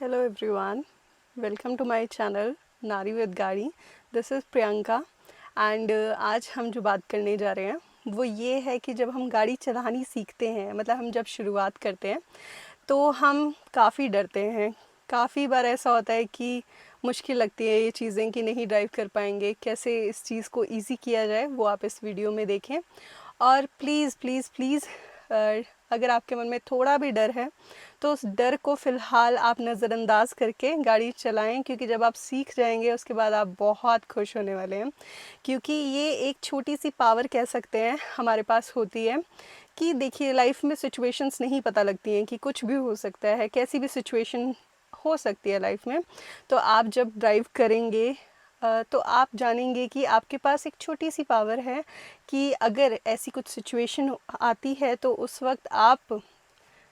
Hello everyone, welcome to my channel नारी with गाड़ी. This is Priyanka and आज हम जो बात करने जा रहे हैं वो ये है कि जब हम गाड़ी चलानी सीखते हैं, मतलब हम जब शुरुआत करते हैं तो हम काफ़ी डरते हैं. काफ़ी बार ऐसा होता है कि मुश्किल लगती है ये चीज़ें कि नहीं ड्राइव कर पाएंगे. कैसे इस चीज़ को इजी किया जाए वो आप इस वीडियो में देखें. और प्लीज़ प्लीज़ प्लीज़ अगर आपके मन में थोड़ा भी डर है तो उस डर को फ़िलहाल आप नज़रअंदाज करके गाड़ी चलाएं, क्योंकि जब आप सीख जाएंगे उसके बाद आप बहुत खुश होने वाले हैं. क्योंकि ये एक छोटी सी पावर कह सकते हैं हमारे पास होती है कि देखिए लाइफ में सिचुएशंस नहीं पता लगती हैं कि कुछ भी हो सकता है, कैसी भी सिचुएशन हो सकती है लाइफ में. तो आप जब ड्राइव करेंगे तो आप जानेंगे कि आपके पास एक छोटी सी पावर है कि अगर ऐसी कुछ सिचुएशन आती है तो उस वक्त आप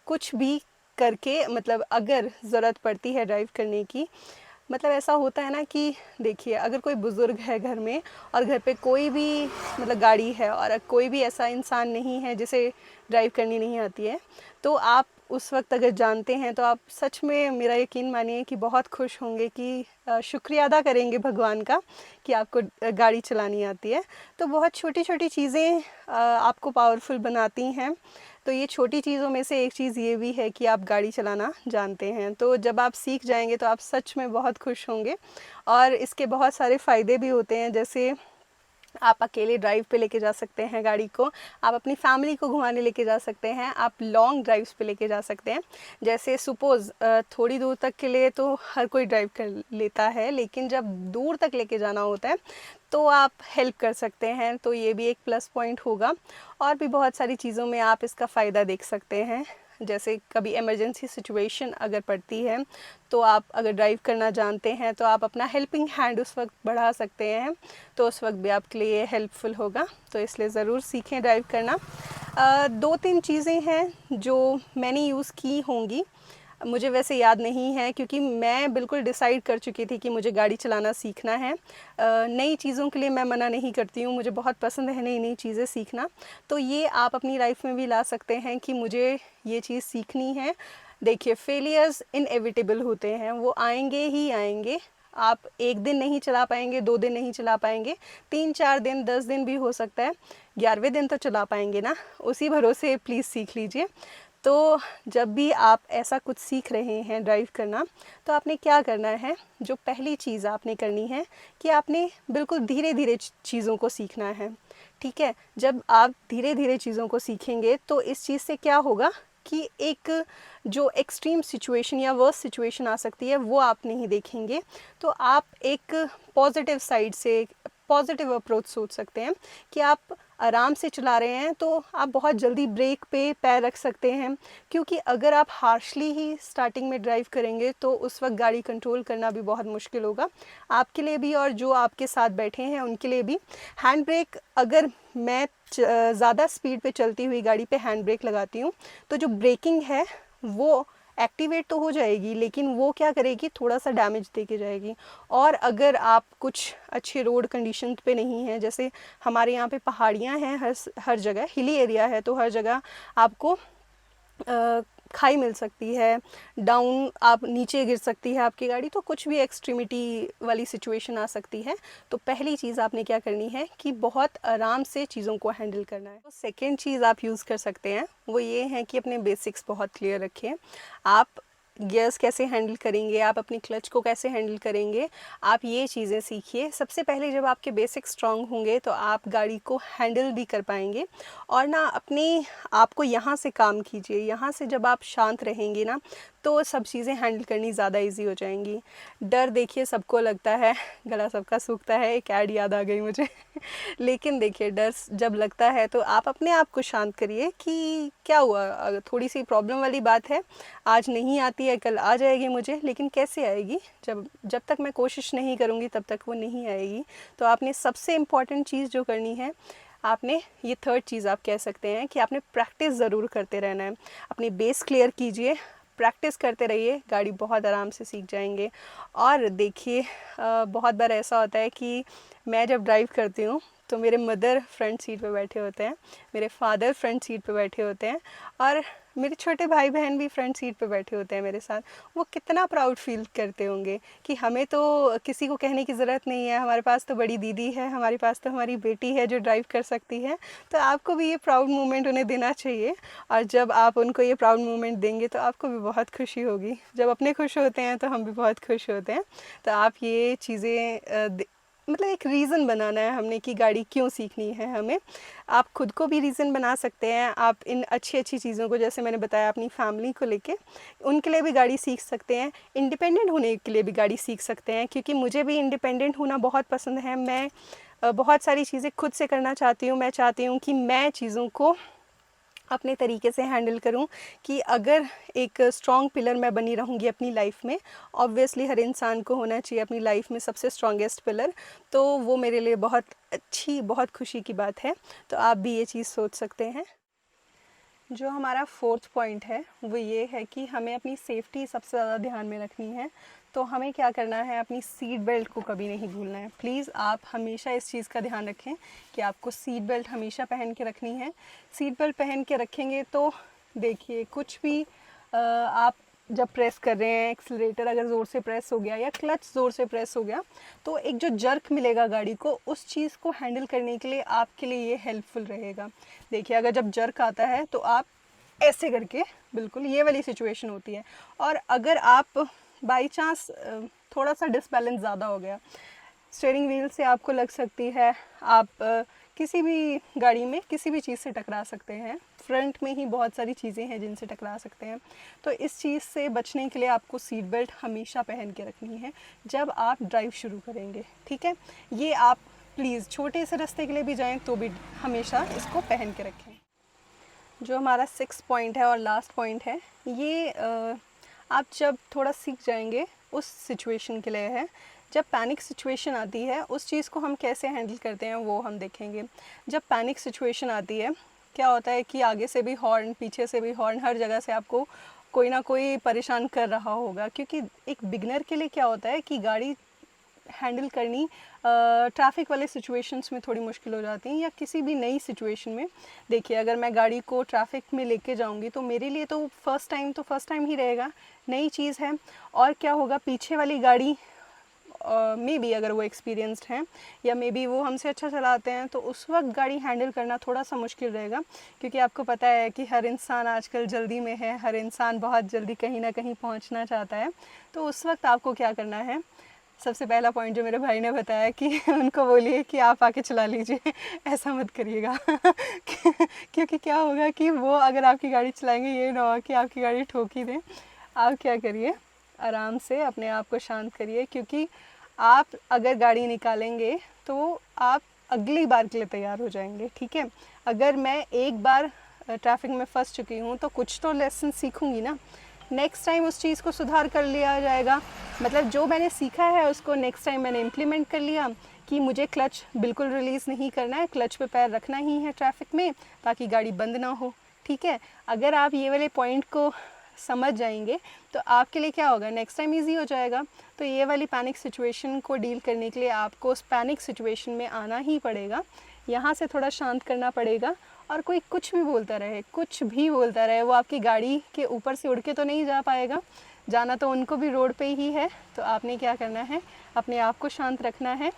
कुछ भी करके, मतलब अगर ज़रूरत पड़ती है ड्राइव करने की, मतलब ऐसा होता है ना कि देखिए अगर कोई बुज़ुर्ग है घर में और घर पे कोई भी मतलब गाड़ी है और कोई भी ऐसा इंसान नहीं है जिसे ड्राइव करनी नहीं आती है, तो आप उस वक्त अगर जानते हैं तो आप सच में मेरा यकीन मानिए कि बहुत खुश होंगे कि शुक्रिया अदा करेंगे भगवान का कि आपको गाड़ी चलानी आती है. तो बहुत छोटी छोटी चीज़ें आपको पावरफुल बनाती हैं. तो ये छोटी चीज़ों में से एक चीज़ ये भी है कि आप गाड़ी चलाना जानते हैं. तो जब आप सीख जाएंगे तो आप सच में बहुत खुश होंगे. और इसके बहुत सारे फ़ायदे भी होते हैं, जैसे आप अकेले ड्राइव पे लेके जा सकते हैं गाड़ी को, आप अपनी फैमिली को घुमाने लेके जा सकते हैं, आप लॉन्ग ड्राइव्स पे लेके जा सकते हैं. जैसे सपोज़ थोड़ी दूर तक के लिए तो हर कोई ड्राइव कर लेता है, लेकिन जब दूर तक लेके जाना होता है तो आप हेल्प कर सकते हैं. तो ये भी एक प्लस पॉइंट होगा. और भी बहुत सारी चीज़ों में आप इसका फ़ायदा देख सकते हैं. जैसे कभी इमरजेंसी सिचुएशन अगर पड़ती है तो आप अगर ड्राइव करना जानते हैं तो आप अपना हेल्पिंग हैंड उस वक्त बढ़ा सकते हैं, तो उस वक्त भी आपके लिए हेल्पफुल होगा. तो इसलिए ज़रूर सीखें ड्राइव करना. 2-3 चीज़ें हैं जो मैंने यूज़ की होंगी, मुझे वैसे याद नहीं है क्योंकि मैं बिल्कुल डिसाइड कर चुकी थी कि मुझे गाड़ी चलाना सीखना है. नई चीज़ों के लिए मैं मना नहीं करती हूँ, मुझे बहुत पसंद है नई नई चीज़ें सीखना. तो ये आप अपनी लाइफ में भी ला सकते हैं कि मुझे ये चीज़ सीखनी है. देखिए फेलियर्स इनएविटेबल होते हैं, वो आएंगे ही आएंगे. आप एक दिन नहीं चला पाएंगे, 2 दिन नहीं चला पाएंगे, 3-4 दिन, 10 दिन भी हो सकता है, 11वें दिन तो चला पाएंगे ना. उसी भरोसे प्लीज़ सीख लीजिए. तो जब भी आप ऐसा कुछ सीख रहे हैं ड्राइव करना, तो आपने क्या करना है, जो पहली चीज़ आपने करनी है कि आपने बिल्कुल धीरे धीरे चीज़ों को सीखना है. ठीक है, जब आप धीरे धीरे चीज़ों को सीखेंगे तो इस चीज़ से क्या होगा कि एक जो एक्सट्रीम सिचुएशन या वर्स्ट सिचुएशन आ सकती है वो आप नहीं देखेंगे. तो आप एक पॉजिटिव साइड से, पॉजिटिव अप्रोच सोच सकते हैं कि आप आराम से चला रहे हैं तो आप बहुत जल्दी ब्रेक पे पैर रख सकते हैं. क्योंकि अगर आप हार्शली ही स्टार्टिंग में ड्राइव करेंगे तो उस वक्त गाड़ी कंट्रोल करना भी बहुत मुश्किल होगा आपके लिए भी और जो आपके साथ बैठे हैं उनके लिए भी. हैंड ब्रेक, अगर मैं ज़्यादा स्पीड पे चलती हुई गाड़ी पे हैंड ब्रेक लगाती हूँ तो जो ब्रेकिंग है वो एक्टिवेट तो हो जाएगी, लेकिन वो क्या करेगी, थोड़ा सा डैमेज दे के जाएगी. और अगर आप कुछ अच्छे रोड कंडीशन पे नहीं हैं, जैसे हमारे यहाँ पे पहाड़ियाँ हैं, हर जगह हिली एरिया है, तो हर जगह आपको खाई मिल सकती है, डाउन आप नीचे गिर सकती है आपकी गाड़ी, तो कुछ भी एक्सट्रीमिटी वाली सिचुएशन आ सकती है. तो पहली चीज़ आपने क्या करनी है कि बहुत आराम से चीज़ों को हैंडल करना है. तो सेकंड चीज़ आप यूज़ कर सकते हैं वो ये है कि अपने बेसिक्स बहुत क्लियर रखें. आप गियर्स कैसे हैंडल करेंगे, आप अपनी क्लच को कैसे हैंडल करेंगे, आप ये चीज़ें सीखिए. सबसे पहले जब आपके बेसिक्स स्ट्रांग होंगे तो आप गाड़ी को हैंडल भी कर पाएंगे. और ना अपने आप को यहाँ से काम कीजिए, यहाँ से जब आप शांत रहेंगे ना तो सब चीज़ें हैंडल करनी ज़्यादा इजी हो जाएंगी. डर देखिए सबको लगता है, गला सबका सूखता है, एक ऐड याद आ गई मुझे लेकिन देखिए डर जब लगता है तो आप अपने आप को शांत करिए कि क्या हुआ, थोड़ी सी प्रॉब्लम वाली बात है, आज नहीं आती है कल आ जाएगी मुझे, लेकिन कैसे आएगी, जब तक मैं कोशिश नहीं करूँगी तब तक वो नहीं आएगी. तो आपने सबसे इम्पॉर्टेंट चीज़ जो करनी है, आपने ये थर्ड चीज़ आप कह सकते हैं कि आपने प्रैक्टिस ज़रूर करते रहना है. अपनी बेस क्लियर कीजिए, प्रैक्टिस करते रहिए, गाड़ी बहुत आराम से सीख जाएंगे. और देखिए बहुत बार ऐसा होता है कि मैं जब ड्राइव करती हूँ तो मेरे मदर फ्रंट सीट पे बैठे होते हैं, मेरे फादर फ्रंट सीट पे बैठे होते हैं और मेरे छोटे भाई बहन भी फ्रंट सीट पे बैठे होते हैं मेरे साथ। वो कितना प्राउड फील करते होंगे कि हमें तो किसी को कहने की ज़रूरत नहीं है, हमारे पास तो बड़ी दीदी है, हमारे पास तो हमारी बेटी है जो ड्राइव कर सकती है। तो आपको भी ये प्राउड मोमेंट उन्हें देना चाहिए, और जब आप उनको ये प्राउड मोमेंट देंगे तो आपको भी बहुत खुशी होगी। जब अपने खुश होते हैं तो हम भी बहुत खुश होते हैं। तो आप ये चीज़ें मतलब एक रीज़न बनाना है हमने कि गाड़ी क्यों सीखनी है हमें। आप खुद को भी रीज़न बना सकते हैं, आप इन अच्छी अच्छी चीज़ों को, जैसे मैंने बताया अपनी फैमिली को लेके, उनके लिए भी गाड़ी सीख सकते हैं। इंडिपेंडेंट होने के लिए भी गाड़ी सीख सकते हैं, क्योंकि मुझे भी इंडिपेंडेंट होना बहुत पसंद है। मैं बहुत सारी चीज़ें खुद से करना चाहती हूँ। मैं चाहती हूँ कि मैं चीज़ों को अपने तरीके से हैंडल करूं, कि अगर एक स्ट्रॉन्ग पिलर मैं बनी रहूंगी अपनी लाइफ में, ऑब्वियसली हर इंसान को होना चाहिए अपनी लाइफ में सबसे स्ट्रॉन्गेस्ट पिलर, तो वो मेरे लिए बहुत अच्छी, बहुत खुशी की बात है। तो आप भी ये चीज़ सोच सकते हैं। जो हमारा फोर्थ पॉइंट है वो ये है कि हमें अपनी सेफ्टी सबसे ज़्यादा ध्यान में रखनी है। तो हमें क्या करना है, अपनी सीट बेल्ट को कभी नहीं भूलना है। प्लीज़ आप हमेशा इस चीज़ का ध्यान रखें कि आपको सीट बेल्ट हमेशा पहन के रखनी है। सीट बेल्ट पहन के रखेंगे तो देखिए, कुछ भी आप जब प्रेस कर रहे हैं, एक्सीलरेटर अगर ज़ोर से प्रेस हो गया या क्लच ज़ोर से प्रेस हो गया, तो एक जो जर्क मिलेगा गाड़ी को, उस चीज़ को हैंडल करने के लिए आपके लिए ये हेल्पफुल रहेगा। देखिए, अगर जब जर्क आता है तो आप ऐसे करके, बिल्कुल ये वाली सिचुएशन होती है। और अगर आप बाई चांस थोड़ा सा डिसबैलेंस ज़्यादा हो गया, स्टीयरिंग व्हील से आपको लग सकती है, आप किसी भी गाड़ी में किसी भी चीज़ से टकरा सकते हैं। फ्रंट में ही बहुत सारी चीज़ें हैं जिनसे टकरा सकते हैं। तो इस चीज़ से बचने के लिए आपको सीट बेल्ट हमेशा पहन के रखनी है जब आप ड्राइव शुरू करेंगे, ठीक है। ये आप प्लीज़ छोटे से रास्ते के लिए भी जाएं तो भी हमेशा इसको पहन के रखें। जो हमारा 6 पॉइंट है और लास्ट पॉइंट है, ये आप जब थोड़ा सीख जाएंगे उस सिचुएशन के लिए है। जब पैनिक सिचुएशन आती है, उस चीज़ को हम कैसे हैंडल करते हैं वो हम देखेंगे। जब पैनिक सिचुएशन आती है, क्या होता है कि आगे से भी हॉर्न, पीछे से भी हॉर्न, हर जगह से आपको कोई ना कोई परेशान कर रहा होगा। क्योंकि एक बिगनर के लिए क्या होता है कि गाड़ी हैंडल करनी ट्रैफिक वाले सिचुएशंस में थोड़ी मुश्किल हो जाती हैं, या किसी भी नई सिचुएशन में। देखिए, अगर मैं गाड़ी को ट्रैफिक में लेके जाऊंगी तो मेरे लिए तो फर्स्ट टाइम ही रहेगा, नई चीज़ है। और क्या होगा, पीछे वाली गाड़ी मे बी अगर वो एक्सपीरियंस्ड हैं या मे बी वो हमसे अच्छा चलाते हैं, तो उस वक्त गाड़ी हैंडल करना थोड़ा सा मुश्किल रहेगा। क्योंकि आपको पता है कि हर इंसान आजकल जल्दी में है, हर इंसान बहुत जल्दी कहीं ना कहीं पहुंचना चाहता है। तो उस वक्त आपको क्या करना है, सबसे पहला पॉइंट जो मेरे भाई ने बताया कि उनको बोलिए कि आप आके चला लीजिए, ऐसा मत करिएगा। क्योंकि क्या होगा कि वो अगर आपकी गाड़ी चलाएंगे, ये ना हो कि आपकी गाड़ी ठोक ही दें। आप क्या करिए, आराम से अपने आप को शांत करिए, क्योंकि आप अगर गाड़ी निकालेंगे तो आप अगली बार के लिए तैयार हो जाएंगे, ठीक है। अगर मैं एक बार ट्रैफिक में फंस चुकी हूँ तो कुछ तो लेसन सीखूंगी ना, नेक्स्ट टाइम उस चीज़ को सुधार कर लिया जाएगा। मतलब जो मैंने सीखा है उसको नेक्स्ट टाइम मैंने इम्प्लीमेंट कर लिया कि मुझे क्लच बिल्कुल रिलीज़ नहीं करना है, क्लच पे पैर रखना ही है ट्रैफिक में, ताकि गाड़ी बंद ना हो, ठीक है। अगर आप ये वाले पॉइंट को समझ जाएंगे तो आपके लिए क्या होगा, नेक्स्ट टाइम ईजी हो जाएगा। तो ये वाली पैनिक सिचुएशन को डील करने के लिए आपको उस पैनिक सिचुएशन में आना ही पड़ेगा, यहाँ से थोड़ा शांत करना पड़ेगा। और कोई कुछ भी बोलता रहे, कुछ भी बोलता रहे, वो आपकी गाड़ी के ऊपर से उड़ के तो नहीं जा पाएगा, जाना तो उनको भी रोड पे ही है। तो आपने क्या करना है, अपने आप को शांत रखना है।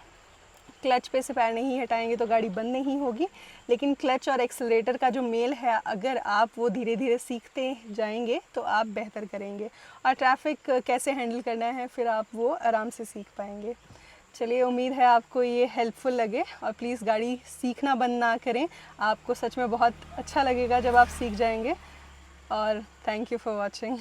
क्लच पे से पैर नहीं हटाएंगे तो गाड़ी बंद नहीं होगी, लेकिन क्लच और एक्सेलरेटर का जो मेल है, अगर आप वो धीरे धीरे सीखते जाएंगे तो आप बेहतर करेंगे, और ट्रैफिक कैसे हैंडल करना है फिर आप वो आराम से सीख पाएंगे। चलिए, उम्मीद है आपको ये हेल्पफुल लगे, और प्लीज़ गाड़ी सीखना बंद ना करें, आपको सच में बहुत अच्छा लगेगा जब आप सीख जाएंगे। और थैंक यू फॉर वॉचिंग।